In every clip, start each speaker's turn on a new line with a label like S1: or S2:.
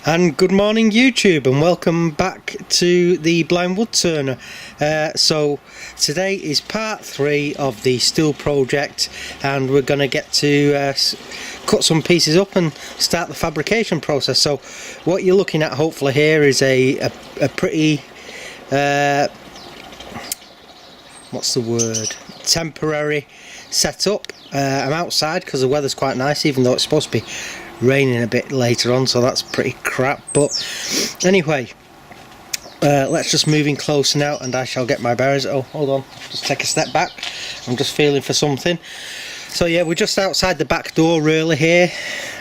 S1: And good morning YouTube, and welcome back to the blind wood turner. So today is part 3 of the Stool project, and we're going to get to cut some pieces up and start the fabrication process. So what you're looking at hopefully here is a pretty what's the word, temporary setup. I'm outside because the weather's quite nice, even though it's supposed to be raining a bit later on, so that's pretty crap. But anyway, let's just move in closer now and I shall get my bearings. Oh, hold on, just take a step back, I'm just feeling for something. So yeah, we're just outside the back door really here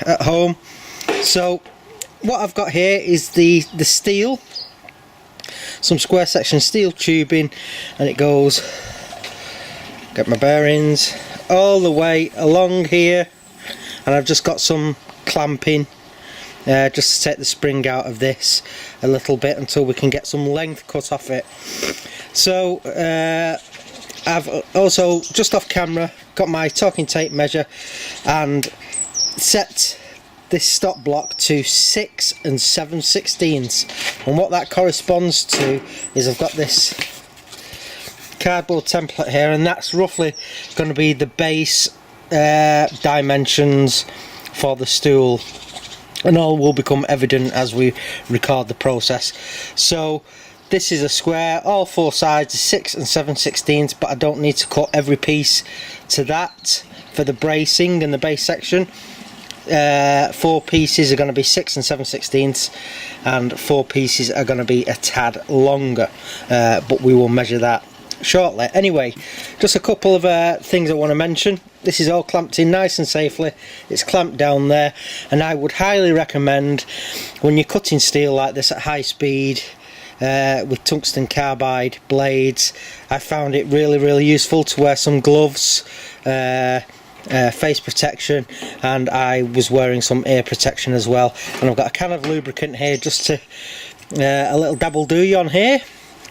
S1: at home. So what I've got here is the steel, some square section steel tubing, and it goes, get my bearings, all the way along here, and I've just got some clamping just to take the spring out of this a little bit until we can get some length cut off it. So I've also, just off camera, got my talking tape measure and set this stop block to 6 7/16, and what that corresponds to is I've got this cardboard template here, and that's roughly going to be the base dimensions for the stool, and all will become evident as we record the process. So this is a square, all 4 sides are 6 7/16, but I don't need to cut every piece to that for the bracing and the base section. 4 pieces are going to be 6 7/16, and 4 pieces are going to be a tad longer, but we will measure that shortly. Anyway, just a couple of things I want to mention. This is all clamped in nice and safely. It's clamped down there, and I would highly recommend, when you're cutting steel like this at high speed with tungsten carbide blades, I found it really useful to wear some gloves, face protection, and I was wearing some ear protection as well. And I've got a can of lubricant here, just to a little dabble do on here,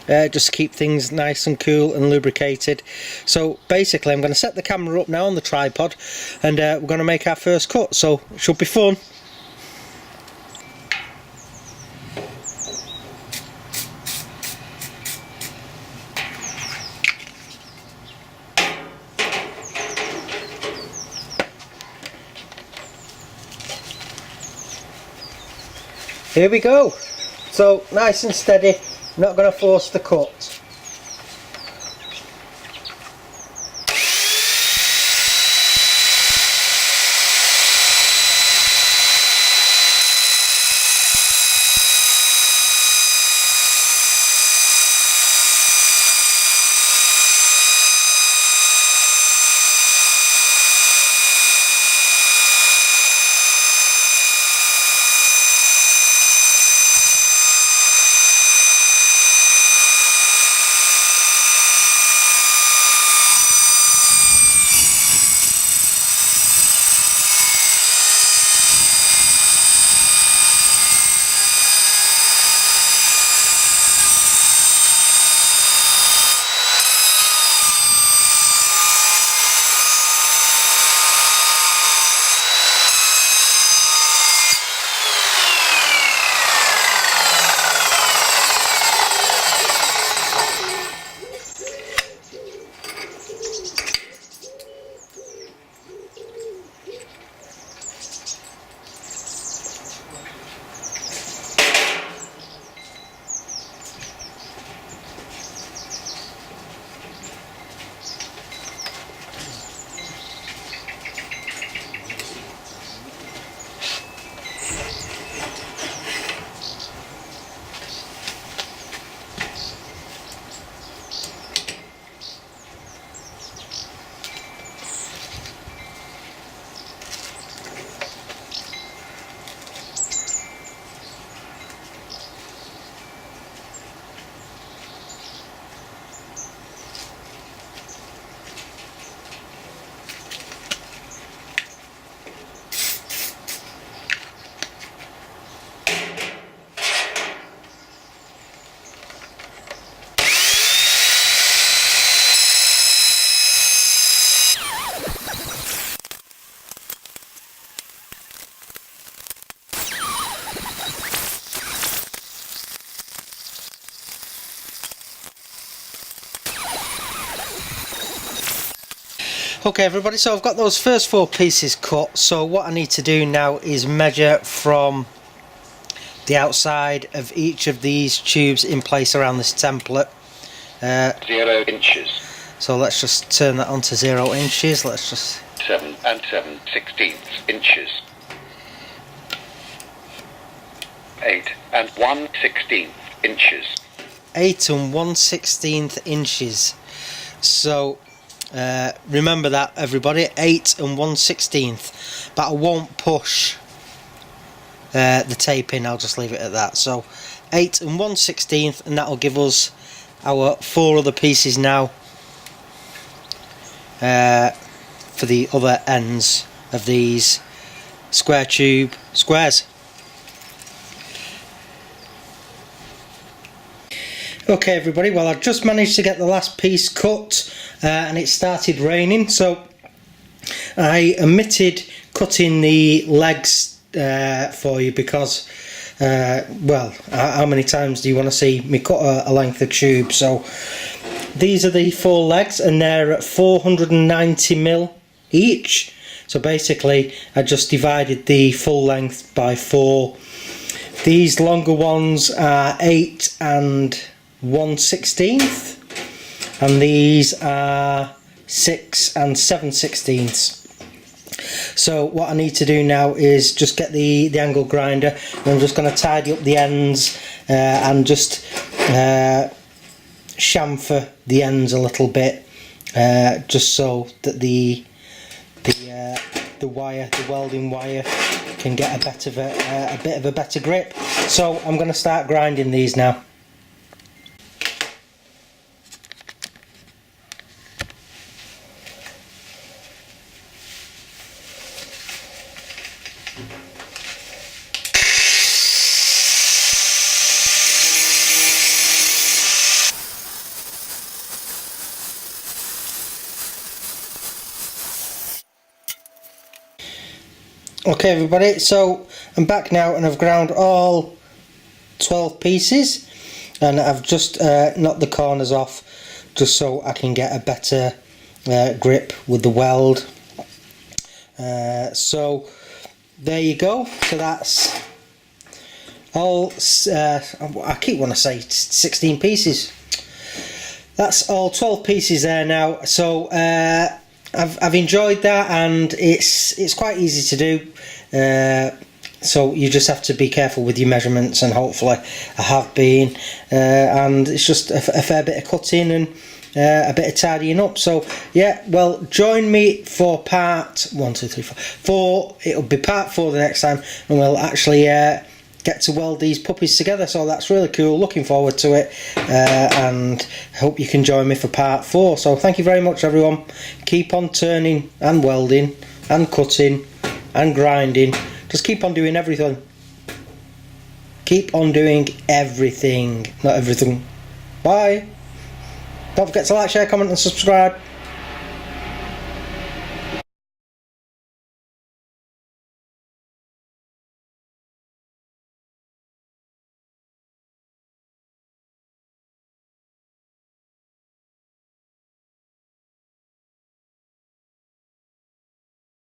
S1: just to keep things nice and cool and lubricated. So basically I'm going to set the camera up now on the tripod, and we're going to make our first cut, so it should be fun. Here we go. So nice and steady, not going to force the cut. Okay everybody, so I've got those first 4 pieces cut, so what I need to do now is measure from the outside of each of these tubes in place around this template.
S2: 0 inches.
S1: So let's just turn that on to 0 inches. Let's just
S2: 7 and 7/16 inches. 8 and 1/16 inches.
S1: 8 and 1/16 inches. So remember that everybody, 8 and 1/16. But I won't push the tape in, I'll just leave it at that. So 8 and 1/16, and that'll give us our 4 other pieces now for the other ends of these square tube squares. Okay everybody, well I've just managed to get the last piece cut and it started raining, so I omitted cutting the legs for you because well, how many times do you want to see me cut a length of tube? So these are the 4 legs and they're at 490mm each. So basically I just divided the full length by 4. These longer ones are 8 and 1/16, and these are 6 and 7/16. So what I need to do now is just get the angle grinder, and I'm just going to tidy up the ends and just chamfer the ends a little bit, just so that the wire, the welding wire, can get a bit of a better grip. So I'm going to start grinding these now. Okay everybody, so I'm back now and I've ground all 12 pieces, and I've just knocked the corners off just so I can get a better grip with the weld. So there you go. So that's all, I keep wanting to say 16 pieces. That's all 12 pieces there now. So I've enjoyed that, and it's quite easy to do. So you just have to be careful with your measurements, and hopefully I have been. And it's just a fair bit of cutting and a bit of tidying up. So yeah, well, join me for part 1, 2, 3, 4. It'll be part 4 the next time, and we'll actually get to weld these puppies together. So that's really cool, looking forward to it, and hope you can join me for part 4. So thank you very much everyone. Keep on turning and welding and cutting and grinding. Just keep on doing everything. Keep on doing everything, not everything. Bye. Don't forget to like, share, comment and subscribe.